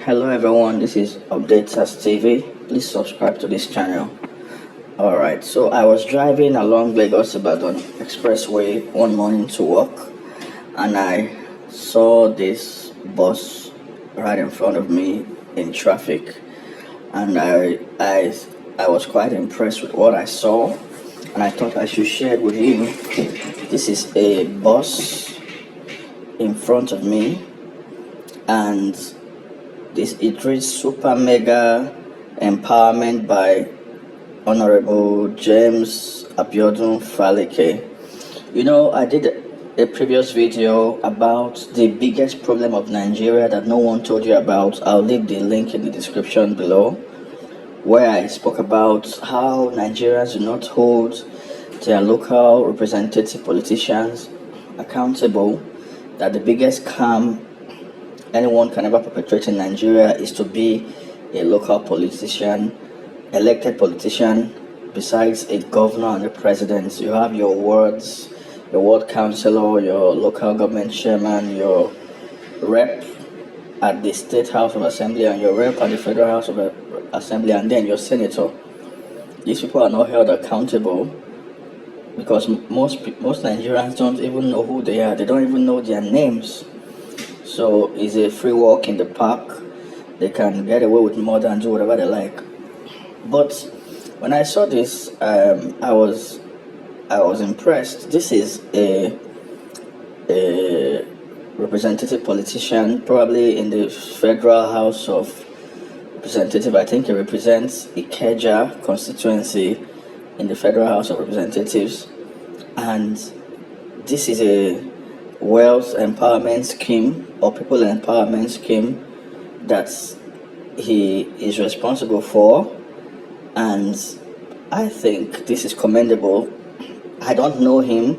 Hello everyone, this is Updates as TV. Please subscribe to this channel. Alright, so I was driving along Lagos Ibadan Expressway one morning to work and I saw this bus right in front of me in traffic, and I was quite impressed with what I saw, and I thought I should share it with you. This is a bus in front of me, and it reads Super Mega Empowerment by Honorable James Abiodun Faleke. I did a previous video about the biggest problem of Nigeria that no one told you about. I'll leave the link in the description below, where I spoke about how Nigerians do not hold their local representative politicians accountable, that the biggest scam anyone can ever perpetrate in Nigeria is to be a local politician, elected politician. Besides a governor and a president, you have your wards, your ward councillor, your local government chairman, your rep at the State House of Assembly, and your rep at the Federal House of Assembly, and then your senator. These people are not held accountable because most Nigerians don't even know who they are. They don't even know their names. So it's a free walk in the park. They can get away with murder and do whatever they like. But when I saw this, I was impressed. This is a representative politician, probably in the Federal House of Representatives. I think he represents Ikeja constituency in the Federal House of Representatives, and this is a wealth empowerment scheme or people empowerment scheme that he is responsible for, and I think this is commendable. I don't know him.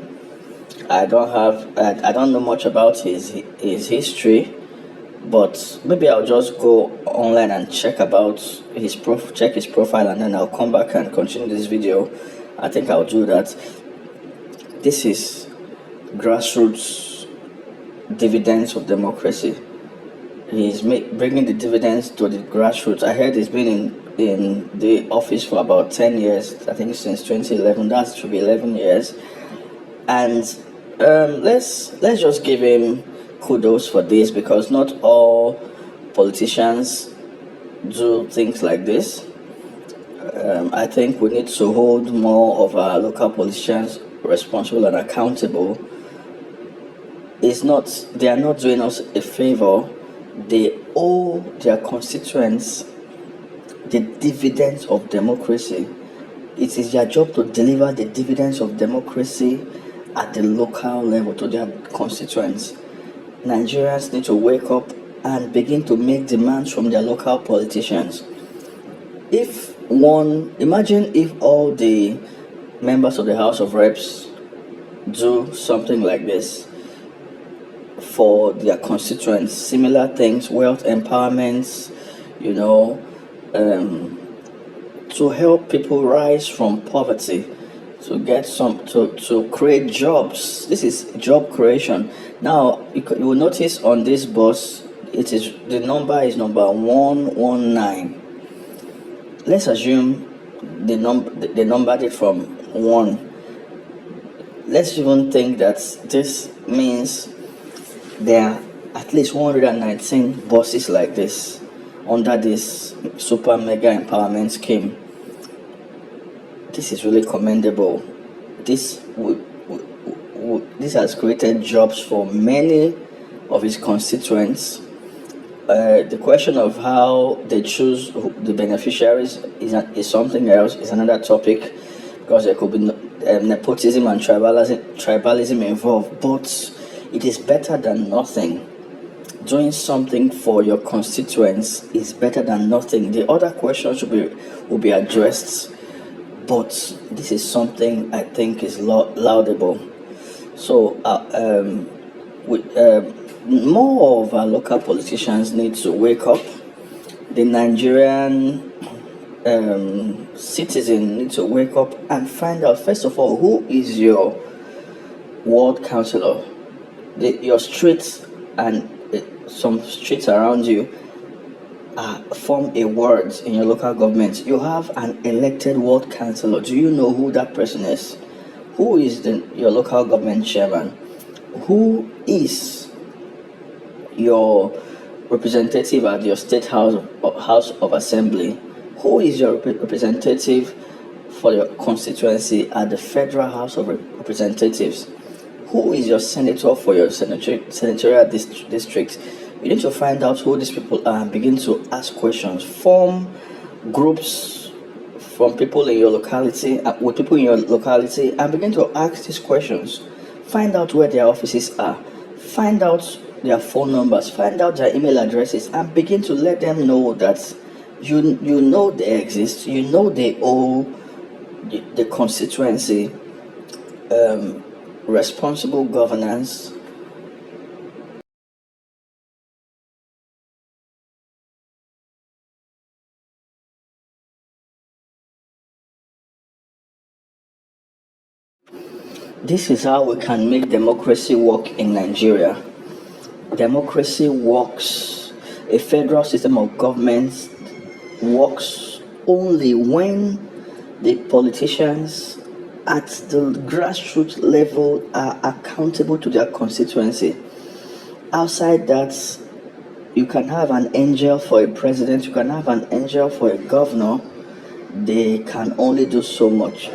I don't know much about his history, but maybe I'll just go online and check about his profile, and then I'll come back and continue this video. I think I'll do that. This is grassroots dividends of democracy. He's bringing the dividends to the grassroots. I heard he's been in the office for about 10 years. I think since 2011. That should be 11 years. And let's just give him kudos for this, because not all politicians do things like this. I think we need to hold more of our local politicians responsible and accountable. They are not doing us a favor. They owe their constituents the dividends of democracy. It is their job to deliver the dividends of democracy at the local level to their constituents. Nigerians need to wake up and begin to make demands from their local politicians. Imagine if all the members of the House of Reps do something like this for their constituents, similar things, wealth empowerments, to help people rise from poverty, to create jobs. This is job creation. Now you will notice on this bus, the number is number 119. Let's assume they numbered it from 1. Let's even think that this means there are at least 119 buses like this under this Super Mega Empowerment scheme. This is really commendable. This has created jobs for many of his constituents. The question of how they choose the beneficiaries is something else, is another topic, because there could be nepotism and tribalism involved. But it is better than nothing. Doing something for your constituents is better than nothing. The other questions will be addressed, but this is something I think is laudable. So more of our local politicians need to wake up. The Nigerian citizen need to wake up and find out, first of all, who is your ward councillor, your streets and some streets around you. form a ward in your local government, you have an elected ward councillor. Do you know who that person is? Who is your local government chairman? Who is your representative at your state house of assembly? Who is your representative for your constituency at the federal house of representatives? Who is your senator for your senatorial district? You need to find out who these people are and begin to ask questions. Form groups from people in your locality, with people in your locality, and begin to ask these questions. Find out where their offices are. Find out their phone numbers. Find out their email addresses, and begin to let them know that you know they exist. You know they owe the constituency responsible governance. This is how we can make democracy work in Nigeria. Democracy works, a federal system of government works only when the politicians at the grassroots level are accountable to their constituency. Outside that, you can have an angel for a president, you can have an angel for a governor. They can only do so much.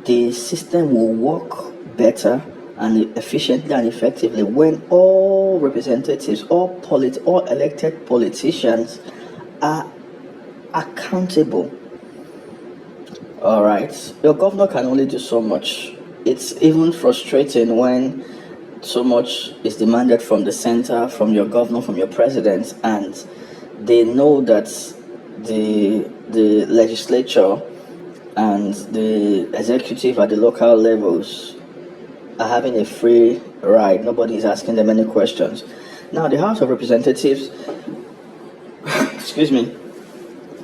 The system will work better and efficiently and effectively when all representatives, all elected politicians are accountable. All right, your governor can only do so much. It's even frustrating when so much is demanded from the center, from your governor, from your president, and they know that the legislature and the executive at the local levels are having a free ride. Nobody is asking them any questions. Now, the House of Representatives, excuse me,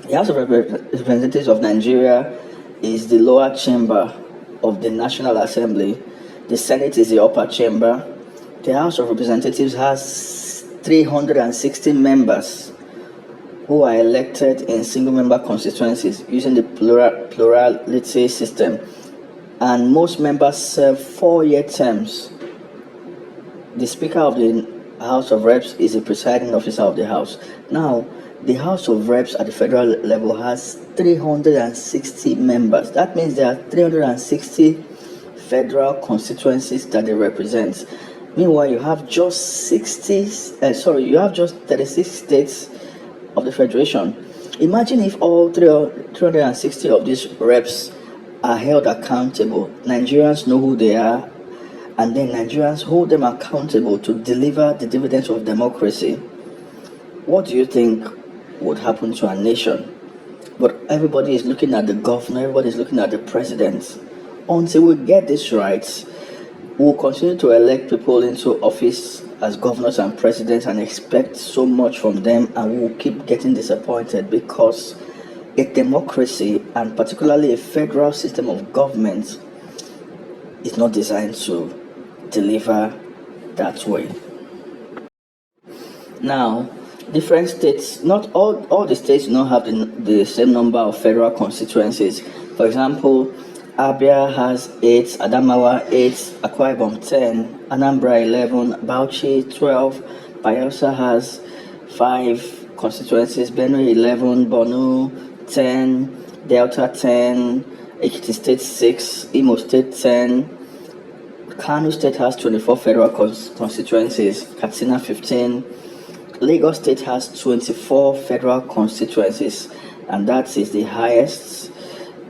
the House of Representatives of Nigeria is the lower chamber of the National Assembly. The Senate is the upper chamber. The House of Representatives has 360 members who are elected in single-member constituencies using the plurality system, and most members serve 4-year terms. The Speaker of the House of Reps is the presiding officer of the House. Now, the House of Reps at the federal level has 360 members. That means there are 360 federal constituencies that they represent. Meanwhile, you have just 36 states of the federation. Imagine if all 360 of these reps are held accountable. Nigerians know who they are, and then Nigerians hold them accountable to deliver the dividends of democracy. What do you think would happen to our nation? But everybody is looking at the governor, everybody is looking at the president. Until we get this right, we'll continue to elect people into office as governors and presidents and expect so much from them, and we'll keep getting disappointed because a democracy, and particularly a federal system of government, is not designed to deliver that way. Now, different states, not all the states do not have the same number of federal constituencies. For example, Abia has 8, Adamawa 8, Akwa Ibom 10, Anambra 11, Bauchi 12, Bayelsa has 5 constituencies, Benue 11, Borno 10, Delta 10, Ekiti State 6, Imo State 10, Kano State has 24 federal constituencies, Katsina 15, Lagos State has 24 federal constituencies, and that is the highest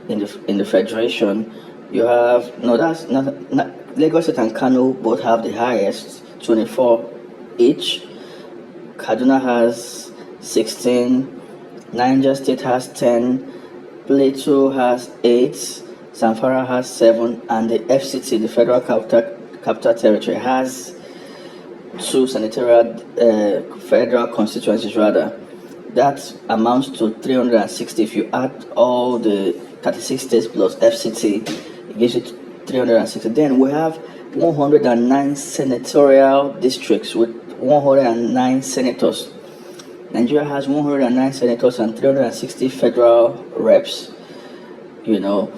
in the federation. You have Lagos State and Kano both have the highest, 24 each. Kaduna has 16, Niger State has 10, Plateau has 8, Zamfara has 7, and the FCT, the Federal Capital Territory, has 2 senatorial federal constituencies rather. That amounts to 360. If you add all the 36 states plus FCT, it gives you 360. Then we have 109 senatorial districts with 109 senators. Nigeria has 109 senators and 360 federal reps. You know,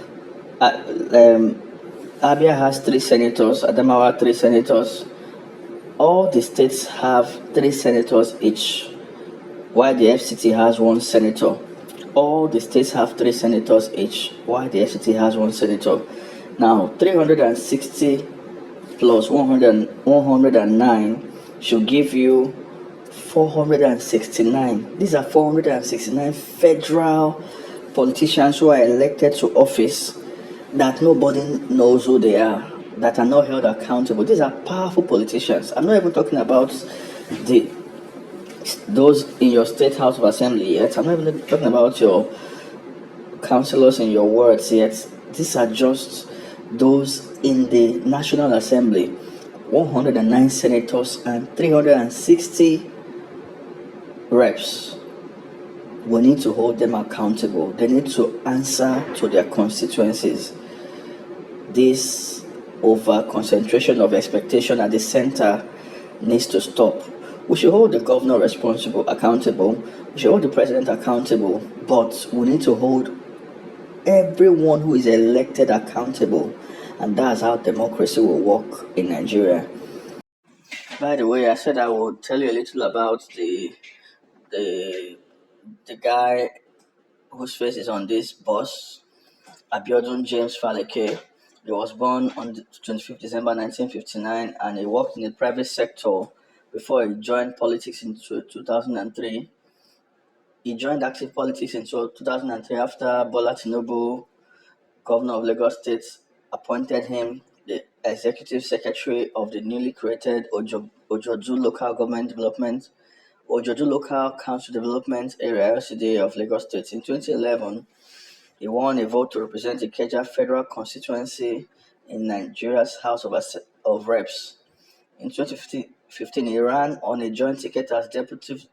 uh, um, Abia has 3 senators, Adamawa 3 senators. All the states have 3 senators each, while the FCT has 1 senator. All the states have 3 senators each, while the FCT has 1 senator. Now, 360 plus 109 should give you 469. These are 469 federal politicians who are elected to office that nobody knows who they are, that are not held accountable. These are powerful politicians. I'm not even talking about the those in your state house of assembly yet. I'm not even talking about your councillors in your wards yet. These are just those in the National Assembly. 109 senators and 360 reps. We need to hold them accountable. They need to answer to their constituencies. This over concentration of expectation at the center needs to stop. We should hold the governor accountable. We should hold the president accountable, but we need to hold everyone who is elected accountable, and that's how democracy will work in Nigeria. By the way, I said I would tell you a little about the the guy whose face is on this bus, Abiodun James Faleke. He was born on the 25th December 1959, and he worked in the private sector before he joined politics in 2003. He joined active politics in 2003 after Bola Tinubu, governor of Lagos State, appointed him the executive secretary of the newly created Ojodu Local Government Development, Ojodu Local Council Development Area (LCDA) of Lagos State. In 2011, he won a vote to represent the Ikeja Federal Constituency in Nigeria's House of Reps. In 2015, he ran on a joint ticket as deputy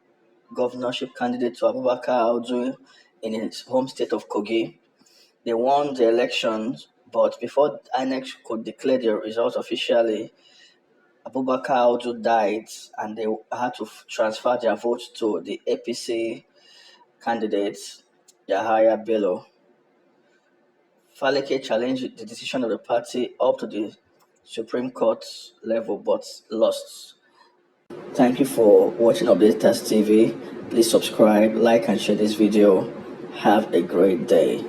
governorship candidate to Abubakar Audu in his home state of Kogi. They won the elections, but before INEC could declare the results officially, Abubakar Audu died, and they had to transfer their votes to the APC candidate, Yahaya Bello. Faleke challenged the decision of the party up to the Supreme Court level but lost. Thank you for watching Update Test TV. Please subscribe, like, and share this video. Have a great day.